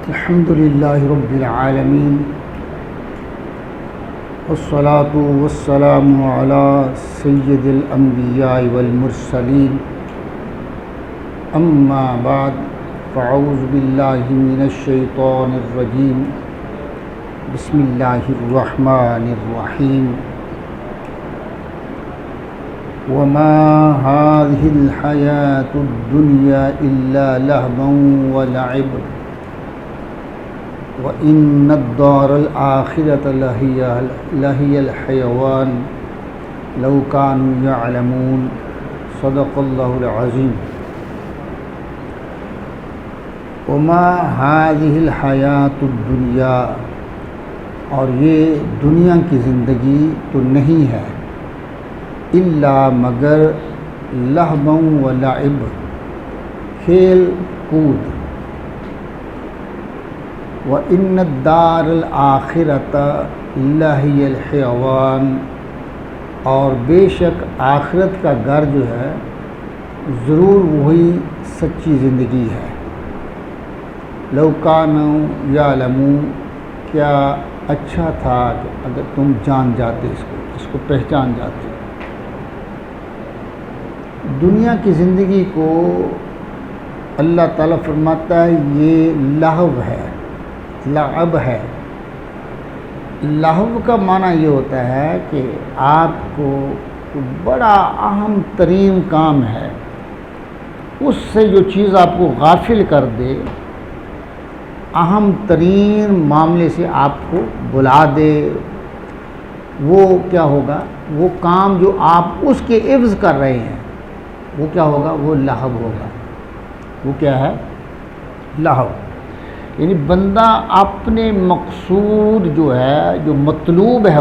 الحمد للہ رب العالمین والصلاة والسلام علی سید الانبیاء والمرسلین اما بعد فاعوذ باللہ من الشیطان الرجیم بسم اللہ الرحمن الرحیم وما هذه الحياة الدنيا إلا لهو ولعب وإن الدار الآخرة لهي الحيوان لو كانوا يعلمون صدق الله العظيم وما هذه الحياة الدنيا اور یہ دنیا کی زندگی تو نہیں ہے الا مگر لہو و لعب کھیل کود وَإِنَّ الدَّارَ الْآخِرَةَ لَهِيَ الْحَيَوَانُ اور بے شک آخرت کا گھر جو ہے ضرور وہی سچی زندگی ہے لَوْ كَانُوا يَعْلَمُونَ کیا اچھا تھا کہ اگر تم جان جاتے اس کو پہچان جاتے دنیا کی زندگی کو اللہ تعالیٰ فرماتا ہے یہ لہو ہے لعب ہے لہو کا معنی یہ ہوتا ہے کہ آپ کو بڑا اہم ترین کام ہے اس سے جو چیز آپ کو غافل کر دے اہم ترین معاملے سے آپ کو بلا دے وہ کیا ہوگا وہ کام جو آپ اس کے عوض کر رہے ہیں وہ کیا ہوگا وہ لہو ہوگا وہ کیا ہے لہو یعنی بندہ اپنے مقصود جو ہے جو مطلوب ہے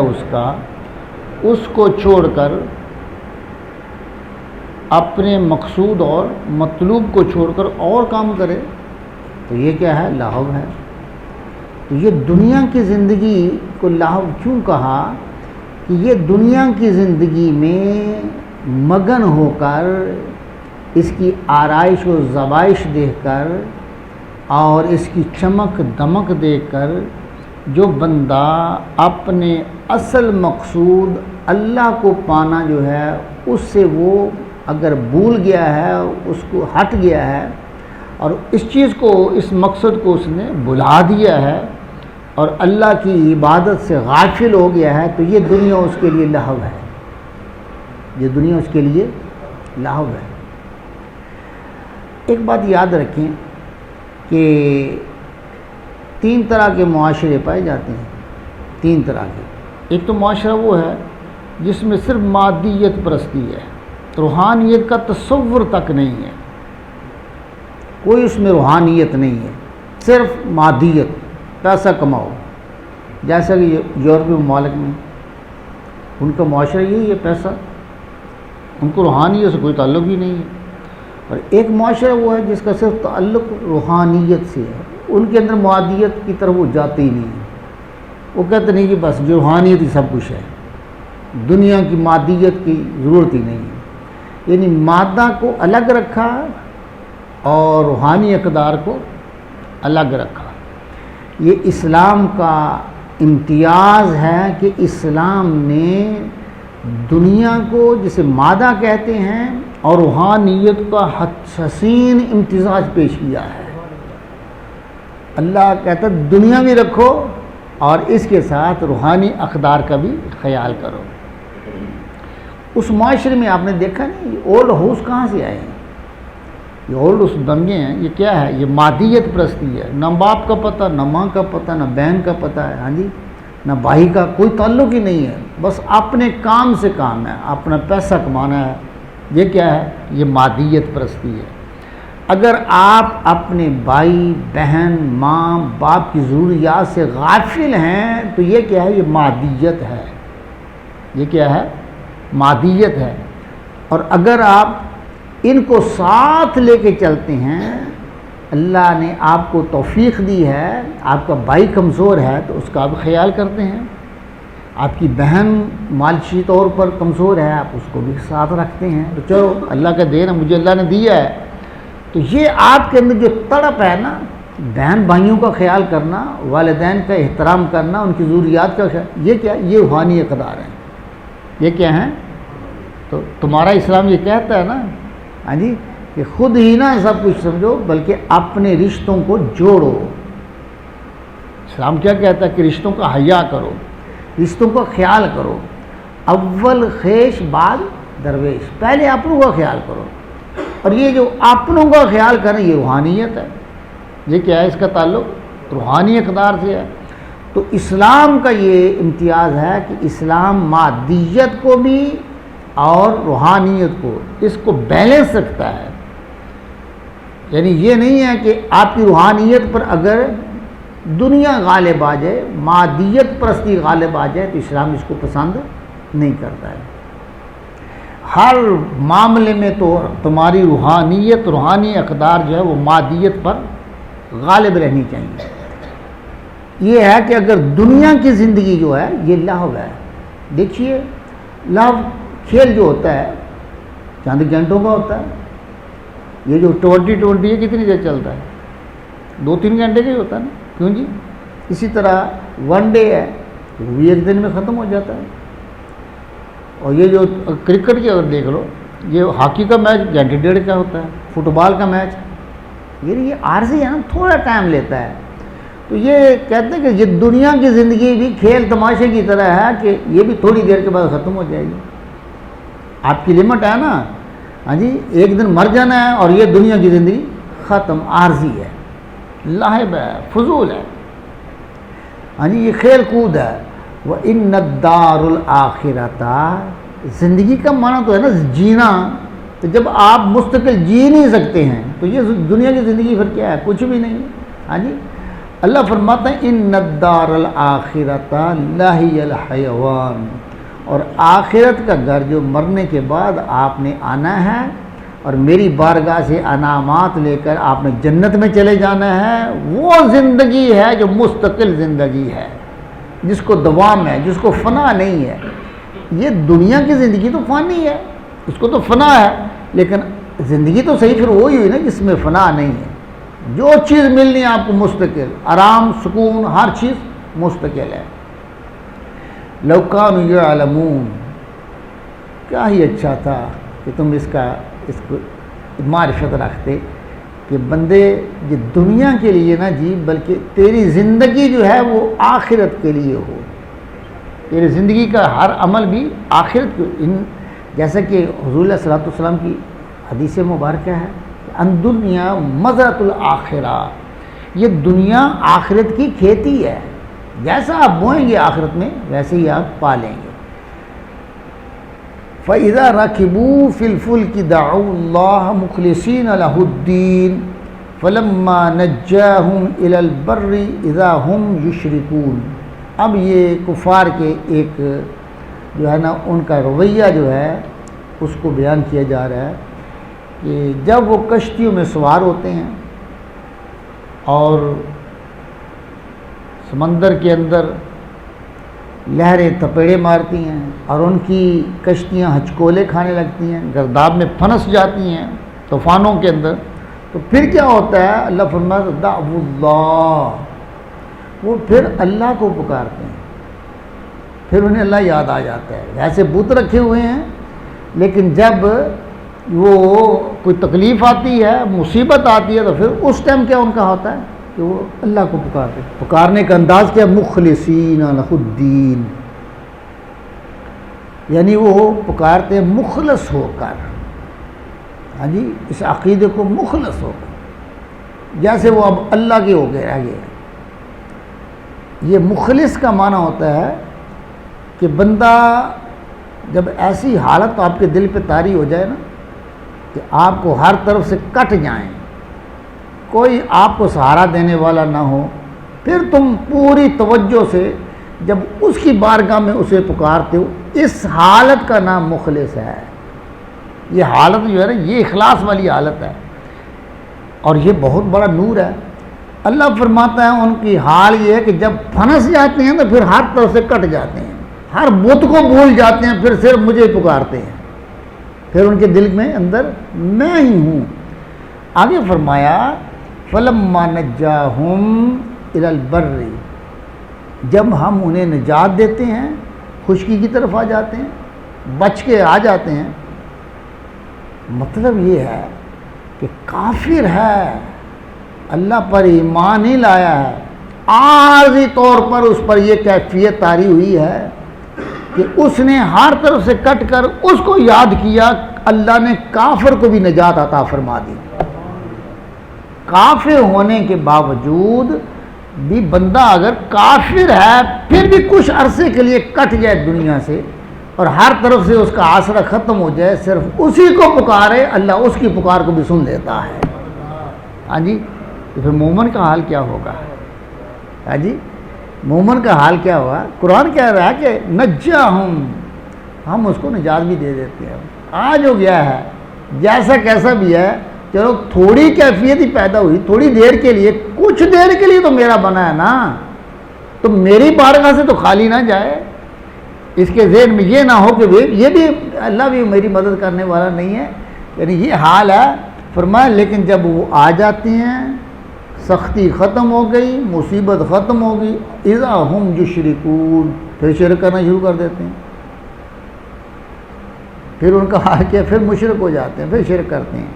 اس کو چھوڑ کر اپنے مقصود اور مطلوب کو چھوڑ کر اور کام کرے تو یہ کیا ہے لہو ہے تو یہ دنیا کی زندگی کو لہو کیوں کہا کہ یہ دنیا کی زندگی میں مگن ہو کر اس کی آرائش و زوائش دیکھ کر اور اس کی چمک دمک دیکھ کر جو بندہ اپنے اصل مقصود اللہ کو پانا جو ہے اس سے وہ اگر بھول گیا ہے اس کو ہٹ گیا ہے اور اس چیز کو اس مقصد کو اس نے بھلا دیا ہے اور اللہ کی عبادت سے غافل ہو گیا ہے تو یہ دنیا اس کے لیے لہو ہے یہ دنیا اس کے لیے لہو ہے ایک بات یاد رکھیں کہ 3 طرح کے معاشرے پائے جاتے ہیں 3 طرح کے ایک تو معاشرہ وہ ہے جس میں صرف مادیت پرستی ہے روحانیت کا تصور تک نہیں ہے کوئی اس میں روحانیت نہیں ہے صرف مادیت پیسہ کماؤ جیسا کہ یورپی ممالک میں ان کا معاشرہ یہی ہے پیسہ ان کو روحانیت سے کوئی تعلق ہی نہیں ہے اور ایک معاشرہ وہ ہے جس کا صرف تعلق روحانیت سے ہے ان کے اندر مادیت کی طرف وہ جاتے ہی نہیں ہیں وہ کہتے نہیں کہ بس جو روحانیت ہی سب کچھ ہے دنیا کی مادیت کی ضرورت ہی نہیں ہے یعنی مادہ کو الگ رکھا اور روحانی اقدار کو الگ رکھا یہ اسلام کا امتیاز ہے کہ اسلام نے دنیا کو جسے مادہ کہتے ہیں اور روحانیت کا حسین امتزاج پیش کیا ہے اللہ کہتا ہے دنیا بھی رکھو اور اس کے ساتھ روحانی اقدار کا بھی خیال کرو اس معاشرے میں آپ نے دیکھا نہیں یہ اولڈ ہاؤس کہاں سے آئے ہیں یہ اولڈ ہاؤس بن گئے ہیں یہ کیا ہے یہ مادیت پرستی ہے نہ باپ کا پتہ نہ ماں کا پتہ نہ بہن کا پتہ ہے ہاں جی نہ بھائی کا کوئی تعلق ہی نہیں ہے بس اپنے کام سے کام ہے اپنا پیسہ کمانا ہے یہ کیا ہے یہ مادیت پرستی ہے اگر آپ اپنے بھائی بہن ماں باپ کی ضروریات سے غافل ہیں تو یہ کیا ہے یہ مادیت ہے یہ کیا ہے مادیت ہے اور اگر آپ ان کو ساتھ لے کے چلتے ہیں اللہ نے آپ کو توفیق دی ہے آپ کا بھائی کمزور ہے تو اس کا آپ خیال کرتے ہیں آپ کی بہن معاشی طور پر کمزور ہے آپ اس کو بھی ساتھ رکھتے ہیں تو چلو اللہ کا دین ہے مجھے اللہ نے دیا ہے تو یہ آپ کے اندر جو تڑپ ہے نا بہن بھائیوں کا خیال کرنا، والدین کا احترام کرنا، ان کی ضروریات کا خیال، یہ کیا؟ یہ روحانی اقدار ہیں۔ یہ کیا ہیں؟ تو تمہارا اسلام یہ کہتا ہے نا، ہاں جی، کہ خود ہی نہ سب کچھ سمجھو بلکہ اپنے رشتوں کو جوڑو۔ اسلام کیا کہتا ہے؟ کہ رشتوں کا حیا کرو، رشتوں کا خیال کرو، اول خیش بعد درویش، پہلے اپنوں کا خیال کرو۔ اور یہ جو اپنوں کا خیال کریں یہ روحانیت ہے۔ یہ کیا ہے؟ اس کا تعلق روحانی اقدار سے ہے۔ تو اسلام کا یہ امتیاز ہے کہ اسلام مادیت کو بھی اور روحانیت کو، اس کو بیلنس رکھتا ہے۔ یعنی یہ نہیں ہے کہ آپ کی روحانیت پر اگر دنیا غالب آ جائے، مادیت پرستی غالب آ جائے تو اسلام اس کو پسند نہیں کرتا ہے۔ ہر معاملے میں تو تمہاری روحانیت، روحانی اقدار جو ہے وہ مادیت پر غالب رہنی چاہیے۔ یہ ہے کہ اگر دنیا کی زندگی جو ہے یہ لہو ہے، دیکھیے لہو کھیل جو ہوتا ہے چند گھنٹوں کا ہوتا ہے، یہ جو 2020 ہے کتنی دیر چلتا ہے؟ 2-3 گھنٹے کا ہی ہوتا ہے نا، کیوں جی؟ اسی طرح ون ڈے ہے وہ بھی ایک دن میں ختم ہو جاتا ہے۔ اور یہ جو کرکٹ کی اگر دیکھ لو، یہ ہاکی کا میچ گھنٹے ڈیڑھ کا ہوتا ہے، فٹ بال کا میچ، یہ عارضی ہے نا، تھوڑا ٹائم لیتا ہے۔ تو یہ کہتے ہیں کہ یہ دنیا کی زندگی بھی کھیل تماشے کی طرح ہے کہ یہ بھی تھوڑی دیر کے بعد ختم ہو جائے گی۔ آپ کی لمٹ ہے نا، ہاں جی، ایک دن مر جانا ہے، اور یہ دنیا کی زندگی ختم، عارضی ہے، لاہب ہے، فضول ہے، ہاں جی، یہ کھیل کود ہے۔ وَإِنَّ الدَّارُ الْآخِرَةَ، زندگی کا معنی تو ہے نا جینا، تو جب آپ مستقل جی نہیں سکتے ہیں تو یہ دنیا کی زندگی پھر کیا ہے؟ کچھ بھی نہیں ہے، ہاں جی۔ اللہ فرماتا ہے اِنَّ الدَّارَ الْآخِرَةَ لَهِيَ الْحَيَوَانُ، اور آخرت کا گھر جو مرنے کے بعد آپ نے آنا ہے اور میری بارگاہ سے انعامات لے کر آپ نے جنت میں چلے جانا ہے، وہ زندگی ہے جو مستقل زندگی ہے، جس کو دوام ہے، جس کو فنا نہیں ہے۔ یہ دنیا کی زندگی تو فانی ہے، اس کو تو فنا ہے، لیکن زندگی تو صحیح پھر وہی ہوئی نا جس میں فنا نہیں ہے۔ جو چیز ملنی ہے آپ کو مستقل، آرام، سکون، ہر چیز مستقل ہے۔ لو کانوا یعلمون، کیا ہی اچھا تھا کہ تم اس کو معرفت رکھتے کہ بندے یہ دنیا کے لیے نہ جی، بلکہ تیری زندگی جو ہے وہ آخرت کے لیے ہو، تیری زندگی کا ہر عمل بھی آخرت کو، جیسا کہ حضور علیہ الصلوۃ والسلام کی حدیث مبارکہ ہے، ان دنیا مزرعۃ الآخرہ، یہ دنیا آخرت کی کھیتی ہے، جیسا آپ بوئیں گے آخرت میں ویسے ہی آپ پالیں گے۔ فَإِذَا رَكِبُوا فِي الْفُلْكِ دَعُوا اللَّهَ مُخْلِصِينَ لَهُ الدِّينَ فَلَمَّا نَجَّاهُمْ إِلَى الْبَرِّ إِذَا هُمْ يُشْرِكُونَ۔ اب یہ کفار کے ایک جو ہے نا ان کا رویہ جو ہے اس کو بیان کیا جا رہا ہے کہ جب وہ کشتیوں میں سوار ہوتے ہیں اور سمندر کے اندر لہریں تپیڑے مارتی ہیں اور ان کی کشتیاں ہچکولے کھانے لگتی ہیں، گرداب میں پھنس جاتی ہیں طوفانوں کے اندر، تو پھر کیا ہوتا ہے؟ اللہ فرماتا ہے دعوا اللہ، وہ پھر اللہ کو پکارتے ہیں، پھر انہیں اللہ یاد آ جاتا ہے۔ ویسے بت رکھے ہوئے ہیں، لیکن جب وہ کوئی تکلیف آتی ہے، مصیبت آتی ہے، تو پھر اس ٹائم کیا ان کا ہوتا ہے کہ وہ اللہ کو پکارتے ہیں۔ پکارنے کا انداز کیا؟ مخلصین لہ الدین، یعنی وہ پکارتے ہیں مخلص ہو کر، ہاں جی، اس عقیدے کو مخلص ہو کر، جیسے وہ اب اللہ کے ہو کے رہ گئے۔ یہ مخلص کا معنی ہوتا ہے کہ بندہ جب ایسی حالت آپ کے دل پہ طاری ہو جائے نا کہ آپ کو ہر طرف سے کٹ جائیں، کوئی آپ کو سہارا دینے والا نہ ہو، پھر تم پوری توجہ سے جب اس کی بارگاہ میں اسے پکارتے ہو، اس حالت کا نام مخلص ہے۔ یہ حالت جو ہے نا یہ اخلاص والی حالت ہے، اور یہ بہت بڑا نور ہے۔ اللہ فرماتا ہے ان کی حال یہ ہے کہ جب پھنس جاتے ہیں تو پھر ہر طرف سے کٹ جاتے ہیں، ہر بت کو بھول جاتے ہیں، پھر صرف مجھے پکارتے ہیں، پھر ان کے دل میں اندر میں ہی ہوں۔ آگے فرمایا فلما نجاہم الی البر، جب ہم انہیں نجات دیتے ہیں خشکی کی طرف آ جاتے ہیں، بچ کے آ جاتے ہیں. مطلب یہ ہے کہ کافر ہے، اللہ پر ایمان نہیں لایا ہے، عارضی طور پر اس پر یہ کیفیت طاری ہوئی ہے کہ اس نے ہر طرف سے کٹ کر اس کو یاد کیا، اللہ نے کافر کو بھی نجات عطا فرما دی. کافر ہونے کے باوجود بھی بندہ اگر کافر ہے پھر بھی کچھ عرصے کے لیے کٹ جائے دنیا سے اور ہر طرف سے اس کا آسرا ختم ہو جائے، صرف اسی کو پکارے، اللہ اس کی پکار کو بھی سن لیتا ہے. ہاں جی، تو پھر مومن کا حال کیا ہوگا؟ ہاں جی، مومن کا حال کیا ہوگا؟ قرآن کہہ رہا ہے کہ نجاہم، ہم اس کو نجات بھی دے دیتے ہیں. آج ہو گیا ہے جیسا کیسا بھی ہے، چلو تھوڑی کیفیت ہی پیدا ہوئی، تھوڑی دیر کے لیے، کچھ دیر کے لیے تو میرا بنا ہے نا، تو میری بارگاہ سے تو خالی نہ جائے. اس کے ذہن میں یہ نہ ہو کہ یہ بھی اللہ بھی میری مدد کرنے والا نہیں ہے، یعنی یہ حال ہے. فرمایا لیکن جب وہ آ جاتے ہیں، سختی ختم ہو گئی، مصیبت ختم ہو گئی، اذا ہم یشرکون، پھر شرک کرنا شروع کر دیتے ہیں. پھر ان کا حال کیا، پھر مشرک ہو جاتے ہیں، پھر شرک کرتے ہیں.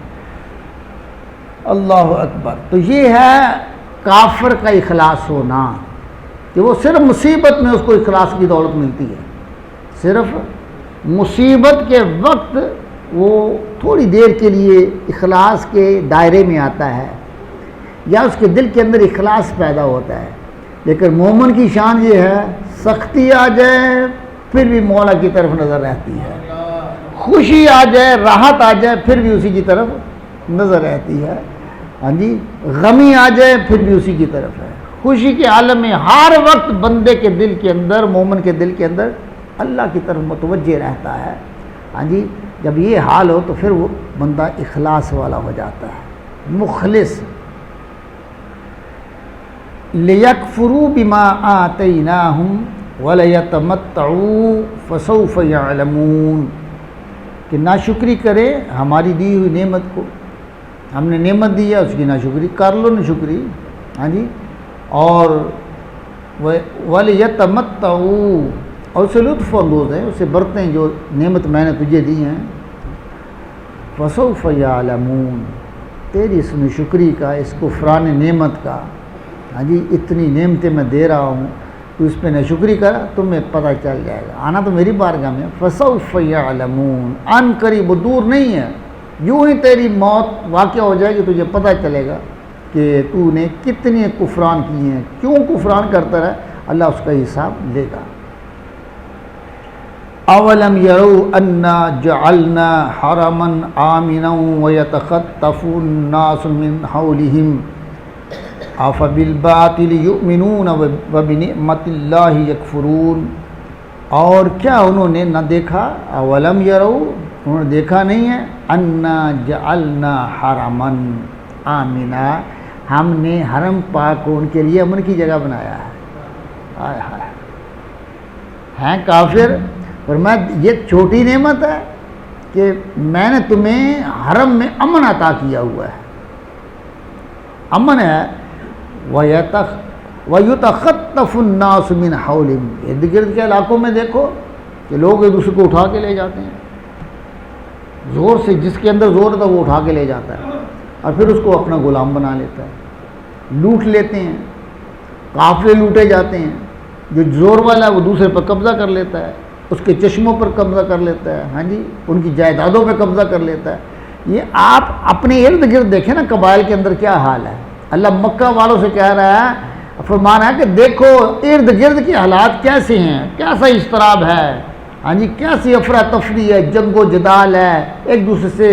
اللہ اکبر. تو یہ ہے کافر کا اخلاص ہونا، کہ وہ صرف مصیبت میں اس کو اخلاص کی دولت ملتی ہے، صرف مصیبت کے وقت وہ تھوڑی دیر کے لیے اخلاص کے دائرے میں آتا ہے یا اس کے دل کے اندر اخلاص پیدا ہوتا ہے. لیکن مومن کی شان یہ ہے، سختی آ جائے پھر بھی مولا کی طرف نظر رہتی ہے، خوشی آ جائے، راحت آ جائے پھر بھی اسی کی طرف نظر رہتی ہے. ہاں جی، غمی آ جائے پھر بھی اسی کی طرف ہے. خوشی کے عالم میں ہر وقت بندے کے دل کے اندر، مومن کے دل کے اندر اللہ کی طرف متوجہ رہتا ہے. ہاں جی، جب یہ حال ہو تو پھر وہ بندہ اخلاص والا ہو جاتا ہے، مخلص. لِيَكْفُرُوا بِمَا آتَيْنَاهُمْ وَلَيَتَمَتَّعُوا فَسَوْفَ يَعْلَمُونَ، کہ ناشکری کرے ہماری دی ہوئی نعمت کو. ہم نے نعمت دی ہے، اس کی ناشکری کر لو، ناشکری. ہاں جی، اور وَلِيَتَمَتَّعُوا، اور اسے لطف اندوز ہیں، اسے برتیں جو نعمت میں نے تجھے دی ہیں. فَسَوْفَ يَعْلَمُونَ، تیری اس ناشکری کا، اس کفران نعمت کا. ہاں جی، اتنی نعمتیں میں دے رہا ہوں، تو اس پہ ناشکری کرا، تمہیں پتہ چل جائے گا. آنا تو میری بارگاہ میں. فَسَوْفَ يَعْلَمُونَ، ان قریب، وہ دور نہیں ہے، یوں ہی تیری موت واقع ہو جائے گی، تجھے پتہ چلے گا کہ تو نے کتنے کفران کیے ہیں، کیوں کفران کرتا رہا. اللہ اس کا حساب لے گا. اولم يروا انا جعلنا حرما آمنا ويتخطف الناس من حولهم افبالباطل يؤمنون وبنعمت اللہ یکفرون. اور کیا انہوں نے نہ دیکھا، اولم یروا، انہوں نے دیکھا نہیں ہے، انا جعلنا حرما آمنا، ہم نے حرم پاک کو ان کے لیے امن کی جگہ بنایا ہے. ہائے ہائے، ہیں کافر. فرمایا یہ چھوٹی نعمت ہے کہ میں نے تمہیں حرم میں امن عطا کیا ہوا ہے. امن ہے. وَيُتَخَطَّفُ النَّاسُ مِنْ حَوْلِهِمْ، ارد گرد کے علاقوں میں دیکھو کہ لوگ ایک دوسرے کو اٹھا کے لے جاتے ہیں، زور سے، جس کے اندر زور تھا وہ اٹھا کے لے جاتا ہے اور پھر اس کو اپنا غلام بنا لیتا ہے. لوٹ لیتے ہیں، قافلے لوٹے جاتے ہیں. جو زور والا ہے وہ دوسرے پر قبضہ کر لیتا ہے، اس کے چشموں پر قبضہ کر لیتا ہے. ہاں جی، ان کی جائیدادوں پہ قبضہ کر لیتا ہے. یہ آپ اپنے ارد گرد دیکھیں نا، قبائل کے اندر کیا حال ہے. اللہ مکہ والوں سے کہہ رہا ہے، فرمان ہے کہ دیکھو ارد گرد کے حالات کیسے ہیں، کیسا اضطراب ہے. ہاں جی، کیسی افراتفری ہے، جنگ و جدال ہے، ایک دوسرے سے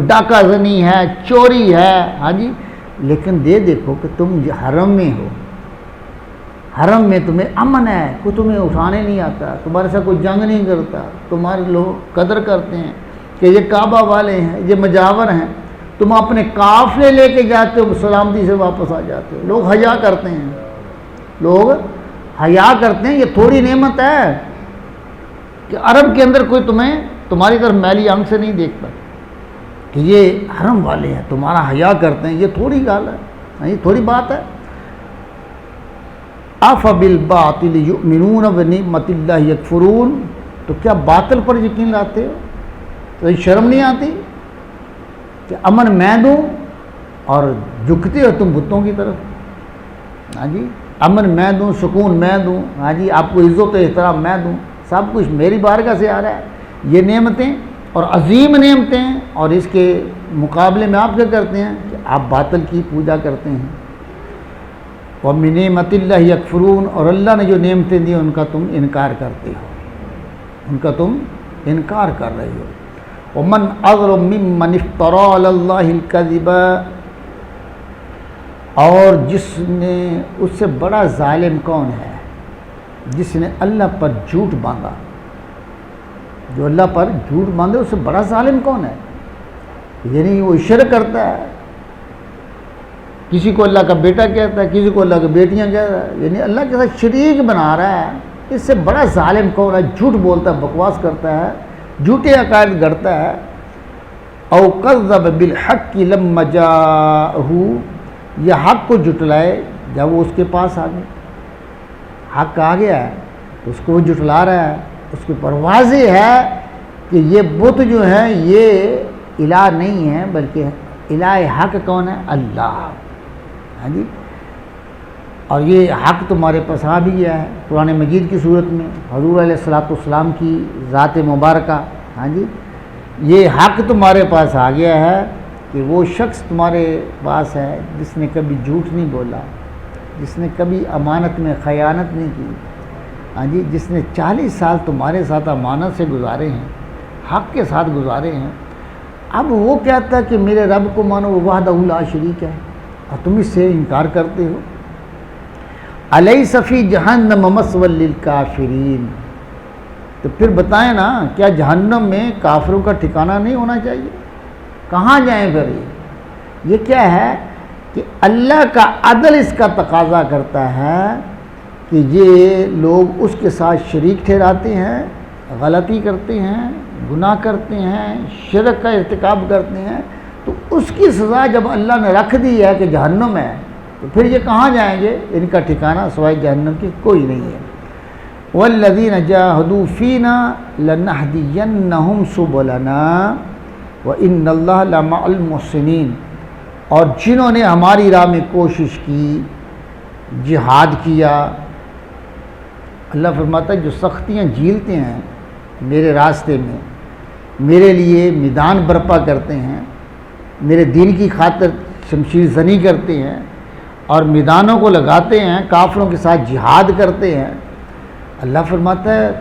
ڈاکہ زنی ہے، چوری ہے. ہاں جی، لیکن دیکھو کہ تم حرم میں ہو، حرم میں تمہیں امن ہے، کوئی تمہیں اٹھانے نہیں آتا، تمہارے ساتھ کوئی جنگ نہیں کرتا، تمہارے لوگ قدر کرتے ہیں کہ یہ کعبہ والے ہیں، یہ مجاور ہیں. تم اپنے قافلے لے کے جاتے ہو، سلامتی سے واپس آ جاتے ہو. لوگ حیا کرتے ہیں، لوگ حیا کرتے ہیں. یہ تھوڑی نعمت ہے کہ عرب کے اندر کوئی تمہاری طرف میلی آنکھ سے نہیں دیکھتا کہ یہ حرم والے ہیں، تمہارا حیا کرتے ہیں. یہ تھوڑی گال ہے. یہ تھوڑی بات ہے. افبالباطل یؤمنون ونعمت اللہ یکفرون، تو کیا باطل پر یقین لاتے ہو؟ تو یہ شرم نہیں آتی کہ امن میں دوں اور جھکتے ہو تم بتوں کی طرف؟ ہاں جی، امن میں دوں، سکون میں دوں، ہاں جی، آپ کو عزت و احترام میں دوں، سب کچھ میری بارگاہ سے آ رہا ہے. یہ نعمتیں اور عظیم نعمتیں ہیں، اور اس کے مقابلے میں آپ کیا کرتے ہیں کہ آپ باطل کی پوجا کرتے ہیں. وَمِن نِعْمَتِ اللَّهِ يَكْفُرُونَ، اور اللہ نے جو نعمتیں دی ان کا تم انکار کرتے ہو، ان کا تم انکار کر رہے ہو. وَمَنْ أَظْلَمُ مِمَّنِ افْتَرَىٰ عَلَى اللَّهِ الْكَذِبَ، اور جس نے، اس سے بڑا ظالم کون ہے جس نے اللہ پر جھوٹ باندھا. جو اللہ پر جھوٹ باندھے اس سے بڑا ظالم کون ہے؟ یعنی وہ شرک کرتا ہے، کسی کو اللہ کا بیٹا کہتا ہے، کسی کو اللہ کی بیٹیاں کہتا ہے، یعنی اللہ کے ساتھ شریک بنا رہا ہے. اس سے بڑا ظالم کون ہے؟ جھوٹ بولتا ہے، بکواس کرتا ہے، جھوٹے عقائد گڑھتا ہے. او کذب بالحق لما جاءہ، یہ حق کو جھٹلائے جب وہ اس کے پاس آ گئے. حق آ گیا ہے تو اس کو وہ جھٹلا رہا ہے. اس کے پر واضح ہے کہ یہ بت جو ہیں یہ الہ نہیں ہے، بلکہ الہ حق کون ہے؟ اللہ. ہاں جی، اور یہ حق تمہارے پاس آ بھی گیا ہے قرآن مجید کی صورت میں، حضور علیہ الصلوۃ والسلام کی ذات مبارکہ. ہاں جی، یہ حق تمہارے پاس آ گیا ہے کہ وہ شخص تمہارے پاس ہے جس نے کبھی جھوٹ نہیں بولا، جس نے کبھی امانت میں خیانت نہیں کی. ہاں جی، جس نے 40 سال تمہارے ساتھ امانت سے گزارے ہیں، حق کے ساتھ گزارے ہیں. اب وہ کہتا ہے کہ میرے رب کو مانو، وہ وحدہ لا شریک ہے، اور تم اس سے انکار کرتے ہو. الیس فی جہنم مثوی للکافرین، تو پھر بتائیں نا، کیا جہنم میں کافروں کا ٹھکانہ نہیں ہونا چاہیے؟ کہاں جائیں پھر؟ یہ کیا ہے کہ اللہ کا عدل اس کا تقاضا کرتا ہے کہ یہ لوگ اس کے ساتھ شریک ٹھہراتے ہیں، غلطی کرتے ہیں، گناہ کرتے ہیں، شرک کا ارتکاب کرتے ہیں، تو اس کی سزا جب اللہ نے رکھ دی ہے کہ جہنم ہے، تو پھر یہ کہاں جائیں گے؟ ان کا ٹھکانہ سوائے جہنم کی کوئی نہیں ہے. وَالَّذِينَ جَاهَدُوا فِينَا لَنَهْدِيَنَّهُمْ سُبُلَنَا وَإِنَّ اللَّهَ لَمَعَ الْمُحْسِنِينَ، اور جنہوں نے ہماری راہ میں کوشش کی، جہاد کیا. اللہ فرماتا ہے جو سختیاں جھیلتے ہیں میرے راستے میں، میرے لیے میدان برپا کرتے ہیں، میرے دین کی خاطر شمشیر زنی کرتے ہیں اور میدانوں کو لگاتے ہیں، کافروں کے ساتھ جہاد کرتے ہیں. اللہ فرماتا ہے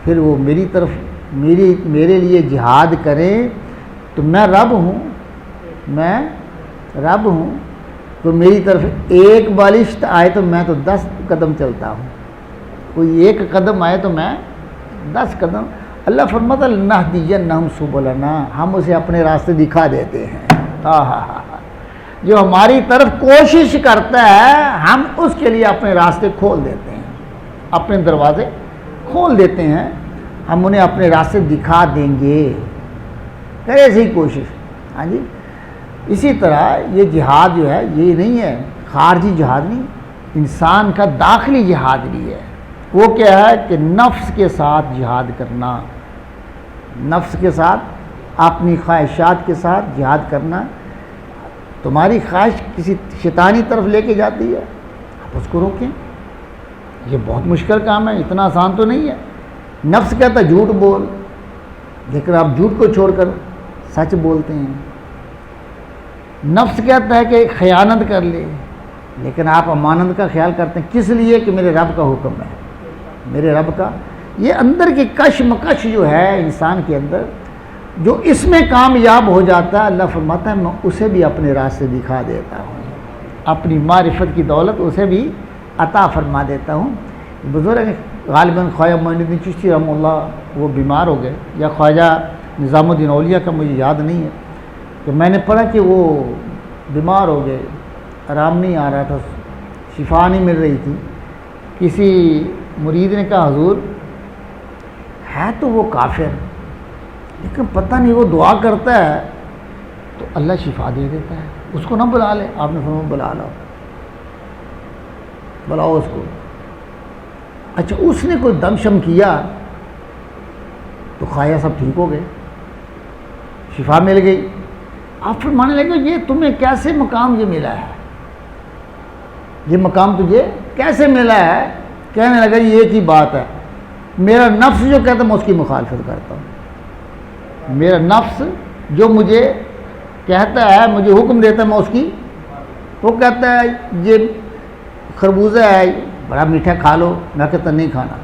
پھر وہ میری طرف میرے لیے جہاد کریں تو میں رب ہوں، میں رب ہوں. تو میری طرف ایک بالشت آئے تو میں تو 10 قدم چلتا ہوں، کوئی ایک قدم آئے تو میں 10 قدم. اللہ فرماتا ہے لنہدینہم سبلنا، ہم اسے اپنے راستے دکھا دیتے ہیں. جو ہماری طرف کوشش کرتا ہے ہم اس کے لیے اپنے راستے کھول دیتے ہیں، اپنے دروازے کھول دیتے ہیں، ہم انہیں اپنے راستے دکھا دیں گے. کرے ایسی کوشش. ہاں جی، اسی طرح یہ جہاد جو ہے یہ نہیں ہے خارجی جہاد، نہیں، انسان کا داخلی جہاد بھی ہے. وہ کیا ہے کہ نفس کے ساتھ جہاد کرنا، نفس کے ساتھ، اپنی خواہشات کے ساتھ جہاد کرنا. تمہاری خواہش کسی شیطانی طرف لے کے جاتی ہے، آپ اس کو روکیں. یہ بہت مشکل کام ہے، اتنا آسان تو نہیں ہے. نفس کہتا ہے جھوٹ بول، لیکن آپ جھوٹ کو چھوڑ کر سچ بولتے ہیں. نفس کہتا ہے کہ خیانت کر لے، لیکن آپ امانت کا خیال کرتے ہیں. کس لیے؟ کہ میرے رب کا حکم ہے، میرے رب کا. یہ اندر کی کشمکش جو ہے انسان کے اندر، جو اس میں کامیاب ہو جاتا ہے، اللہ فرماتا ہے میں اسے بھی اپنے راستے دکھا دیتا ہوں، اپنی معرفت کی دولت اسے بھی عطا فرما دیتا ہوں. بزرگ غالباً خواجہ معین الدین چشتی رحمہ اللہ وہ بیمار ہو گئے، یا خواجہ نظام الدین اولیاء کا مجھے یاد نہیں ہے، کہ میں نے پڑھا کہ وہ بیمار ہو گئے، آرام نہیں آ رہا تھا، شفا نہیں مل رہی تھی. کسی مرید نے کہا حضور ہے تو وہ کافر، لیکن پتہ نہیں وہ دعا کرتا ہے تو اللہ شفا دے دیتا ہے. اس کو نہ بلا لے، آپ نے فرمایا بلا لاؤ، بلاؤ اس کو۔ اچھا اس نے کوئی دم شم کیا تو خواجہ سب ٹھیک ہو گئے، شفا مل گئی۔ آپ فرمانے لگے یہ تمہیں کیسے مقام یہ ملا ہے، یہ مقام تجھے کیسے ملا ہے؟ کہنے لگا یہ ایک ہی بات ہے، میرا نفس جو کہتا ہے میں اس کی مخالفت کرتا ہوں، میرا نفس جو مجھے کہتا ہے، مجھے حکم دیتا ہے میں اس کی، وہ کہتا ہے یہ خربوزہ ہے بڑا میٹھا کھا لو، میں کہتا نہیں کھانا،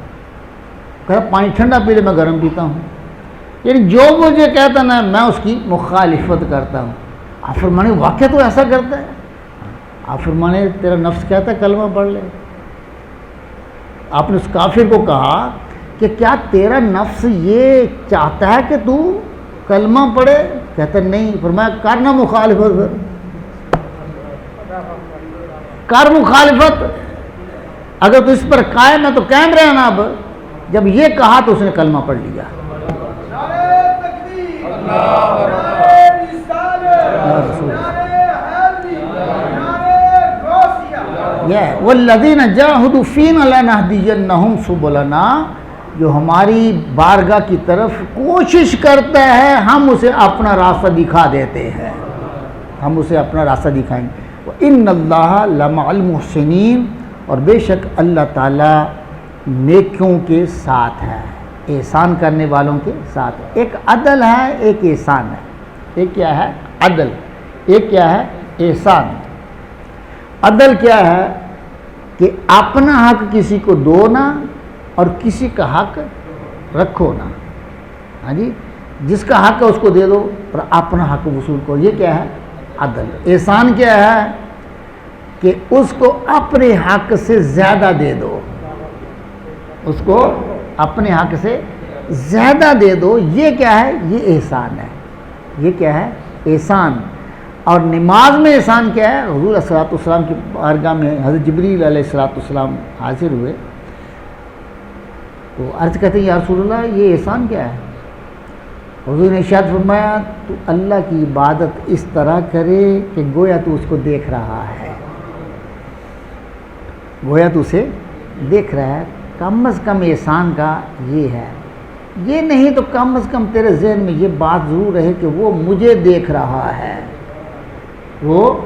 کہتا پانی ٹھنڈا پی لے میں گرم پیتا ہوں، یعنی جو مجھے کہتا نا میں اس کی مخالفت کرتا ہوں۔ آپ فرمانے واقعہ تو ایسا کرتا ہے؟ آپ فرمانے تیرا نفس کہتا ہے کلمہ پڑھ لے۔ آپ نے اس کافر کو کہا کہ کیا تیرا نفس یہ چاہتا ہے کہ تو کلمہ پڑھے؟ کہتا نہیں۔ فرمایا کرنا مخالفت، کر مخالفت، اگر تو اس پر قائم ہے تو قائم رہنا۔ اب جب یہ کہا تو اس نے کلمہ پڑھ لیا۔ والذین جاہدوا فینا لنہدینہم سبلنا، جو ہماری بارگاہ کی طرف کوشش کرتا ہے ہم اسے اپنا راستہ دکھا دیتے ہیں، ہم اسے اپنا راستہ دکھائیں گے۔ وَإِنَّ اللَّهَ لَمَعَ الْمُحْسِنِينَ، اور بے شک اللہ تعالیٰ نیکیوں کے ساتھ ہے، احسان کرنے والوں کے ساتھ ہے۔ ایک عدل ہے، ایک احسان ہے۔ ایک کیا ہے؟ عدل۔ ایک کیا ہے؟ احسان۔ عدل کیا ہے؟ کہ اپنا حق کسی کو دو نہ اور کسی کا حق رکھو نہ۔ ہاں جی، جس کا حق ہے اس کو دے دو اور اپنا حق وصول کرو، یہ کیا ہے؟ عدل۔ احسان کیا ہے؟ کہ اس کو اپنے حق سے زیادہ دے دو، اس کو اپنے حق سے زیادہ دے دو، یہ کیا ہے؟ یہ احسان ہے۔ یہ کیا ہے؟ احسان۔ اور نماز میں احسان کیا ہے؟ حضور صلی اللہ علیہ وسلم کی بارگاہ میں حضرت جبریل علیہ السلام حاضر ہوئے تو عرض کرتے ہیں یا رسول اللہ یہ احسان کیا ہے؟ حضور نے ارشاد فرمایا تو اللہ کی عبادت اس طرح کرے کہ گویا تو اس کو دیکھ رہا ہے، گویا تو اسے دیکھ رہا ہے۔ کم از کم احسان کا یہ ہے، یہ نہیں تو کم از کم تیرے ذہن میں یہ بات ضرور رہے کہ وہ مجھے دیکھ رہا ہے، وہ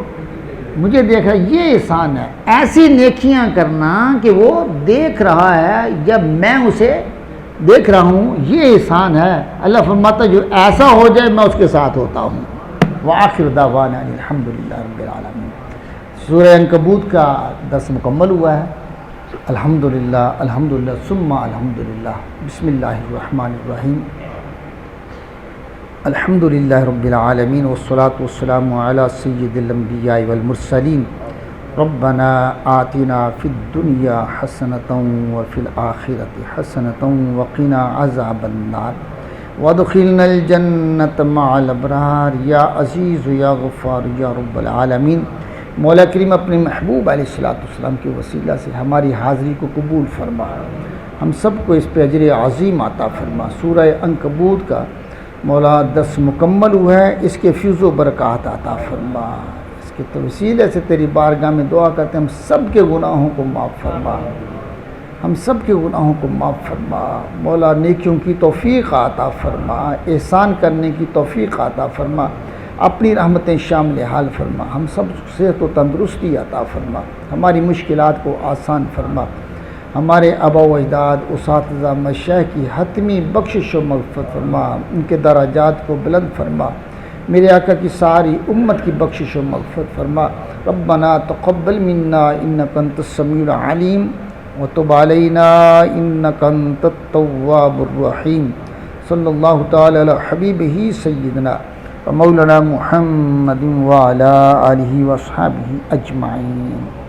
مجھے دیکھ رہا ہے، یہ احسان ہے۔ ایسی نیکیاں کرنا کہ وہ دیکھ رہا ہے جب میں اسے دیکھ رہا ہوں، یہ احسان ہے۔ اللہ فرماتا ہے جو ایسا ہو جائے میں اس کے ساتھ ہوتا ہوں۔ وآخر دعوانا الحمدللہ رب العالمین۔ سورہ عنکبوت کا درس مکمل ہوا ہے۔ الحمدللہ الحمدللہ ثم الحمدللہ۔ بسم اللہ الرحمن الرحیم۔ الحمدللہ رب العالمین والصلاة والسلام علی سید الانبیاء والمرسلین۔ ربنا آتنا فی الدنیا حسنۃ وفی الآخرۃ حسنۃ وقنا عذاب النار وادخلنا الجنۃ مع الابرار یا عزیز یا غفار یا رب العالمین۔ مولا کریم اپنے محبوب علیہ السلام کے وسیلہ سے ہماری حاضری کو قبول فرما، ہم سب کو اس پہ اجر عظیم عطا فرما۔ سورہ عنکبوت کا مولا درس مکمل ہوا ہے، اس کے فیض و برکات عطا فرما۔ اس کے وسیلے سے تیری بارگاہ میں دعا کرتے ہیں ہم سب کے گناہوں کو معاف فرما، ہم سب کے گناہوں کو معاف فرما۔ مولا نیکیوں کی توفیق عطا فرما، احسان کرنے کی توفیق عطا فرما، اپنی رحمتیں شامل حال فرما، ہم سب صحت و تندرستی عطا فرما، ہماری مشکلات کو آسان فرما، ہمارے آبا و اجداد اساتذہ مشائخ کی حتمی بخشش و مغفرت فرما، ان کے درجات کو بلند فرما، میرے آقا کی ساری امت کی بخشش و مغفرت فرما۔ ربنا تقبل منا انک انت السمیع العلیم وتب علینا انک انت التواب الرحیم۔ صلی اللہ تعالی علی حبیبہ سیدنا مولانا محمد وعلی آلہ واصحابہ اجمعین۔